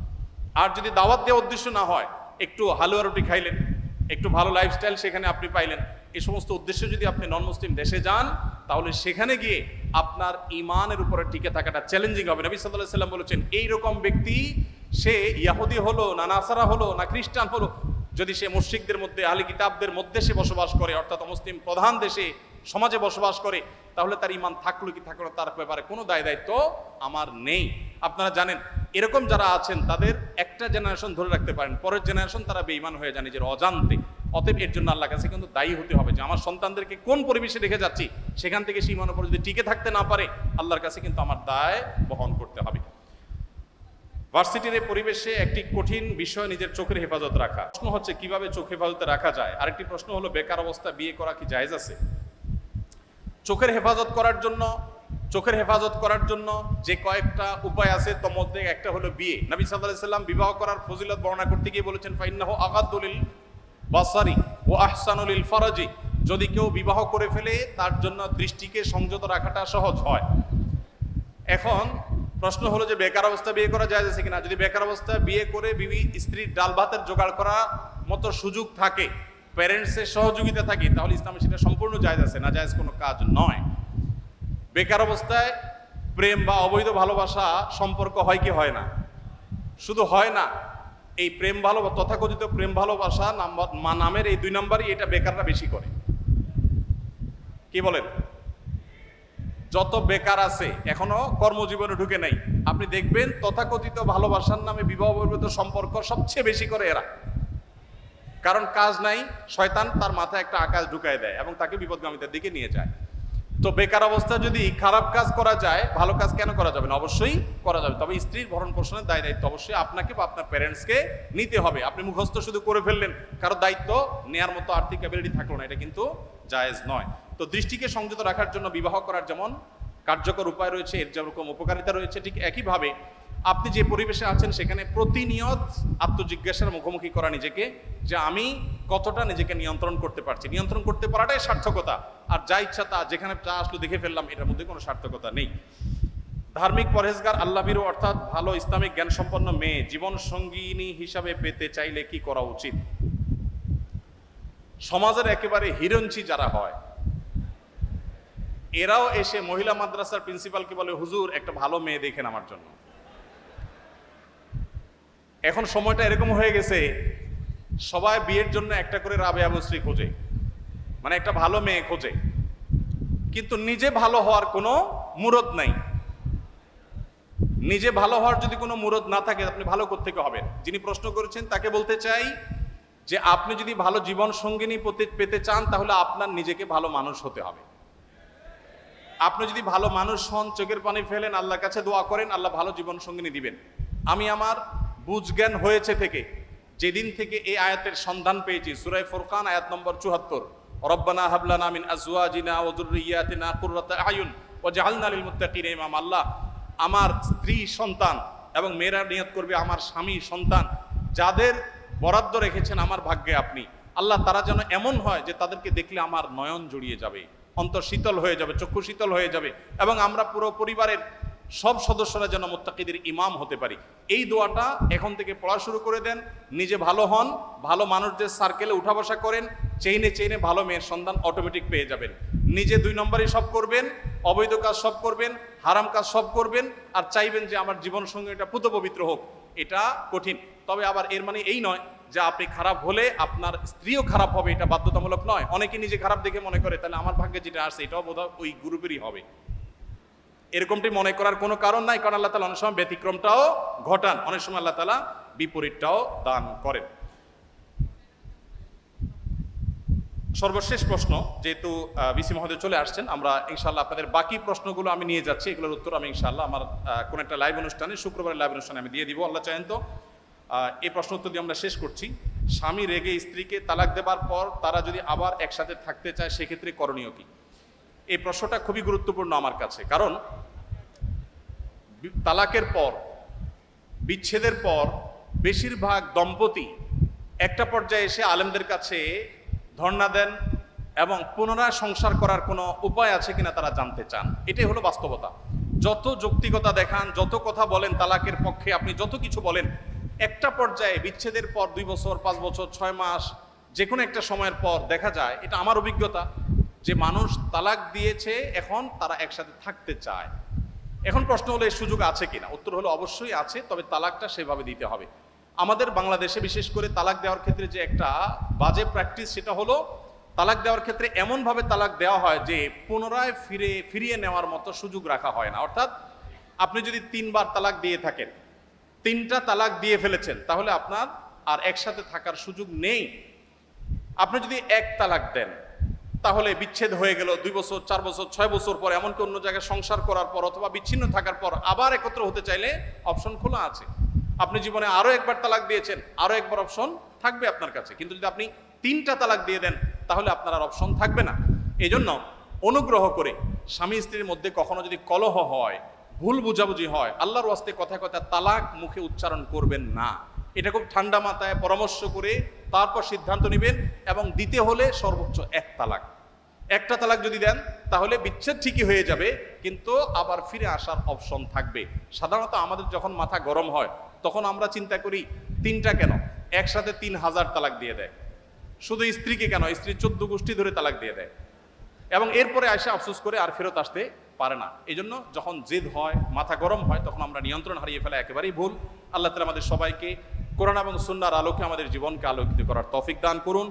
আর যদি দাওয়াত দেওয়ার উদ্দেশ্য না হয়, একটু হালুয়া রুটি খাইলেন, একটু ভালো লাইফস্টাইল সেখানে আপনি পাইলেন, এই সমস্ত উদ্দেশ্যে যদি আপনি নন মুসলিম দেশে যান, তাহলে সেখানে গিয়ে আপনার ইমানের উপরে টিকে থাকাটা চ্যালেঞ্জিং হবে। নবী সাল্লাল্লাহু আলাইহি সাল্লাম বলেছেন, এইরকম ব্যক্তি সে ইহুদি হলো না নাসারা হলো না খ্রিস্টান হলো, যদি সে মুশরিকদের মধ্যে, আহলে কিতাবদের মধ্যে সে বসবাস করে, অর্থাৎ মুসলিম প্রধান দেশে সমাজে বসবাস করে, তাহলে তার ইমান থাকলো কি থাকলো তার ব্যাপারে কোনো দায় দায়িত্ব আমার নেই। আপনারা জানেন, এরকম যারা আছেন তাদের একটা জেনারেশন ধরে রাখতে পারেন, পরের জেনারেশন তারা বেঈমান হয়ে যান নিজের অজান্তে। অতএব এর জন্য আল্লাহর কাছে কিন্তু দায়ী হতে হবে যে আমার সন্তানদেরকে কোন পরিবেশে রেখে যাচ্ছি, সেখান থেকে সেই ইমানের উপর যদি টিকে থাকতে না পারে, আল্লাহর কাছে কিন্তু আমার দায় বহন করতে হবে। ভার্সিটির এই পরিবেশে একটি কঠিন বিষয় নিজের চোখের হেফাজত রাখা। প্রশ্ন হচ্ছে কিভাবে চোখ হেফাজতে রাখা যায়। আরেকটি প্রশ্ন হলো বেকার অবস্থা বিয়ে করা কি জায়েজ আছে? চোখের হেফাজত করার জন্য যে কয়েকটা উপায় আছে, তার মধ্যে একটা হলো বিয়ে। নবী সাল্লাল্লাহু আলাইহি সাল্লাম বিবাহ করার ফজিলত বর্ণনা করতে গিয়ে বলেছেন, ফাইন্নাহু আগাদ্দু লিল বাসারি ওয়া আহসানু লিল ফারাজি। যদি কেউ বিবাহ করে ফেলে, তার জন্য দৃষ্টিকে সংযত রাখাটা সহজ হয়। এখন প্রশ্ন হলো যে বেকার অবস্থা বিয়ে করা জায়েজ আছে কিনা। যদি বেকার অবস্থা বিয়ে করে বিবি স্ত্রীর ডাল ভাতের জোগাড় করার মতো সুযোগ থাকে, প্যারেন্টসের সহযোগিতা থাকে, তাহলে ইসলামে সেটা সম্পূর্ণ জায়েজ আছে, না জায়েজ কোনো কাজ নয়। বেকার অবস্থায় প্রেম বা অবৈধ ভালোবাসা সম্পর্ক হয় কি হয় না? শুধু হয় না, এই প্রেম ভালো তথাকথিত প্রেম ভালোবাসা নামের এই 2 নম্বরই এটা বেকাররা বেশি করে। কি বলেন? যত বেকার আছে এখনো কর্মজীবনে ঢুকে নাই, আপনি দেখবেন তথাকথিত ভালোবাসার নামে বিবাহ বহির্ভূত সম্পর্ক সবচেয়ে বেশি করে এরা। কারণ কাজ নাই, শয়তান তার মাথায় একটা আকাশ ঢুকায় দেয় এবং তাকে বিপদগামীদের দিকে নিয়ে যায়। তো বেকার অবস্থা যদি খারাপ কাজ করা যায়, ভালো কাজ কেন করা যাবে না? অবশ্যই করা যাবে। তবে স্ত্রীর ভরণ পোষণের দায় দায়িত্ব অবশ্যই আপনাকে বা আপনার প্যারেন্টসকে নিতে হবে। আপনি মুখস্থ শুধু করে ফেললেন, কারো দায়িত্ব নেয়ার মতো আর্থিক ক্যাপাবিলিটি থাকলো না, এটা কিন্তু জায়েজ নয়। তো দৃষ্টিকে সংযত রাখার জন্য বিবাহ করার যেমন কার্যকর উপায় রয়েছে, এর যেরকম উপকারিতা রয়েছে, ঠিক একইভাবে আপনি যে পরিবেশে আছেন সেখানে প্রতিনিয়ত আত্মজিজ্ঞাসার মুখোমুখি করা নিজেকে, যে আমি কতটা নিজেকে নিয়ন্ত্রণ করতে পারছি। নিয়ন্ত্রণ করতে পারাটাই সার্থকতা, আর যা ইচ্ছা তা যেখানে যা আসলো দেখে ফেললাম, এটার মধ্যে কোনো সার্থকতা নেই। ধার্মিক পরহেজগার আল্লাহভীরু অর্থাৎ ভালো ইসলামিক জ্ঞান সম্পন্ন মেয়ে জীবন সঙ্গিনী হিসাবে পেতে চাইলে কি করা উচিত? সমাজের একেবারে হিরঞ্চি যারা হয়, এরাও এসে মহিলা মাদ্রাসার প্রিন্সিপালকে বলে, হুজুর একটা ভালো মেয়ে দেখেন আমার জন্য। এখন সময়টা এরকম হয়ে গেছে, সবাই বিয়ের জন্য একটা করে রাবেয়া মুসরি খোঁজে, মানে একটা ভালো মেয়ে খোঁজে, কিন্তু নিজে ভালো হওয়ার কোনো মুরদ নাই। নিজে ভালো হওয়ার যদি কোনো মুরদ না থাকে, আপনি ভালো কোত্থেকে হবেন? যিনি প্রশ্ন করেছেন তাকে বলতে চাই যে আপনি যদি ভালো জীবন সঙ্গিনী পেতে চান, তাহলে আপনার নিজেকে ভালো মানুষ হতে হবে। আপনি যদি ভালো মানুষ হন, চোখের পানি ফেলেন, আল্লাহর কাছে দোয়া করেন, আল্লাহ ভালো জীবন সঙ্গিনী দিবেন। আমি আমার বুঝজ্ঞান হয়েছে থেকে, যেদিন থেকে এই আয়াতের সন্ধান পেয়েছি, সূরা ফুরকান আয়াত নম্বর ৭৪, রব্বানা হাবলানা মিন আজওয়াজিনা ওয়া যুররিয়াতিনা কুররাতা আয়ুন ওয়াজআলনা লিল মুত্তাকিনা ইমামা। আল্লাহ আমার স্ত্রী সন্তান, এবং মেয়েরা নিয়ত করবে আমার স্বামী সন্তান, যাদের বরাদ্দ রেখেছেন আমার ভাগ্যে আপনি, আল্লাহ তারা যেন এমন হয় যে তাদেরকে দেখলে আমার নয়ন জড়িয়ে যাবে, অন্তর শীতল হয়ে যাবে, চক্ষু শীতল হয়ে যাবে, এবং আমরা পুরো পরিবারের সব সদস্যরা যেন মুত্তাকিদের ইমাম হতে পারি। এই দোয়াটা এখন থেকে পড়া শুরু করে দেন। নিজে ভালো হন, ভালো মানুষদের সার্কেলে উঠা বসা করেন, চেইনে চেইনে ভালো মেয়ের সন্ধান অটোমেটিক পেয়ে যাবেন। নিজে ২ নম্বরই সব করবেন, অবৈধ কাজ সব করবেন, হারাম কাজ সব করবেন, আর চাইবেন যে আমার জীবন সঙ্গী এটা পুত পবিত্র হোক। এটা কঠিন, তবে আবার এর মানে এই নয় যে আপনি খারাপ হলে আপনার স্ত্রীও খারাপ হবে, এটা বাধ্যতামূলক নয়। অনেকে নিজে খারাপ দেখে মনে করে তাহলে আমার ভাগ্যে যেটা আসছে এটাও বোধহয় ওই গ্রুপেরই হবে, এরকমটি মনে করার কোনো কারণ নাই, কারণ আল্লাহ তাআলা অনেক সময় ব্যতিক্রমটাও ঘটান, অনেক সময় আল্লাহ তাআলা বিপরীতটাও দান করেন। সর্বশেষ প্রশ্ন, যেহেতু ভিসি মহোদয় চলে আসছেন, আমরা ইনশাআল্লাহ আপনাদের বাকি প্রশ্নগুলো আমি নিয়ে যাচ্ছি, এগুলোর উত্তর আমি ইনশাআল্লাহ আমার কোন একটা লাইভ অনুষ্ঠানে, শুক্রবারের লাইভ অনুষ্ঠানে আমি দিয়ে দিব, আল্লাহ চাহেন তো। এই প্রশ্ন উত্তর দিয়ে আমরা শেষ করছি। স্বামী রেগে স্ত্রীকে তালাক দেবার পর তারা যদি আবার একসাথে থাকতে চায়, সেক্ষেত্রে করণীয় কি? এই প্রশ্নটা খুবই গুরুত্বপূর্ণ আমার কাছে, কারণ তালাকের পর, বিচ্ছেদের পর বেশিরভাগ দম্পতি একটা পর্যায়ে এসে আলেমদের কাছে ধর্ণা দেন এবং পুনরায় সংসার করার কোনো উপায় আছে কিনা তারা জানতে চান। এটাই হলো বাস্তবতা। যত যৌক্তিকতা দেখান, যত কথা বলেন তালাকের পক্ষে, আপনি যত কিছু বলেন, একটা পর্যায়ে বিচ্ছেদের পর 2 বছর, 5 বছর, 6 মাস, যে কোনো একটা সময়ের পর দেখা যায়, এটা আমার অভিজ্ঞতা, যে মানুষ তালাক দিয়েছে, এখন তারা একসাথে থাকতে চায়। এখন প্রশ্ন হলো এই সুযোগ আছে কিনা? উত্তর হলো অবশ্যই আছে, তবে তালাকটা সেভাবে দিতে হবে। আমাদের বাংলাদেশে বিশেষ করে তালাক দেওয়ার ক্ষেত্রে যে একটা বাজে প্র্যাকটিস, সেটা হলো তালাক দেওয়ার ক্ষেত্রে এমনভাবে তালাক দেওয়া হয় যে পুনরায় ফিরিয়ে নেওয়ার মতো সুযোগ রাখা হয় না। অর্থাৎ আপনি যদি 3 বার তালাক দিয়ে থাকেন, 3টা তালাক দিয়ে ফেলেছেন, তাহলে আপনার আর একসাথে থাকার সুযোগ নেই। আপনি যদি 1 তালাক দেন, তাহলে বিচ্ছেদ হয়ে গেল 2 বছর, 4 বছর, 6 বছর পর, এমনকি অন্য জায়গায় সংসার করার পর অথবা বিচ্ছিন্ন থাকার পর আবার একত্র হতে চাইলে অপশন খোলা আছে। আপনি জীবনে আরো 1 বার তালাক দিয়েছেন, আরো 1 বার অপশন থাকবে আপনার কাছে। কিন্তু যদি আপনি 3টা তালাক দিয়ে দেন, তাহলে আপনার আর অপশন থাকবে না। এই জন্য অনুগ্রহ করে স্বামী স্ত্রীর মধ্যে কখনো যদি কলহ হয়, ভুল বুঝাবুঝি হয়, আল্লাহর ওয়াস্তে কথায় কথায় তালাক মুখে উচ্চারণ করবেন না। এটা খুব ঠান্ডা মাথায় পরামর্শ করে তারপর সিদ্ধান্ত নেবেন, এবং দিতে হলে সর্বোচ্চ 1 তালাক। একটা তালাক যদি দেন, তাহলে বিচ্ছেদ ঠিকই হয়ে যাবে, কিন্তু আবার ফিরে আসার অপশন থাকবে। সাধারণত আমাদের যখন মাথা গরম হয়, তখন আমরা চিন্তা করি 3টা কেন, একসাথে 3000 তালাক দিয়ে দেয়। শুধু স্ত্রীকে কেন, স্ত্রী 14 গোষ্ঠী ধরে তালাক দিয়ে দেয়, এবং এরপরে আয়সা আফসোস করে আর ফেরত আসতে পারে না। এই জন্য যখন জেদ হয়, মাথা গরম হয়, তখন আমরা নিয়ন্ত্রণ হারিয়ে ফেলা একেবারেই ভুল। আল্লাহ তাআলা আমাদের সবাইকে কোরআন এবং সুন্নাহর আলোকে আমাদের জীবনকে আলোকিত করার তৌফিক দান করুন।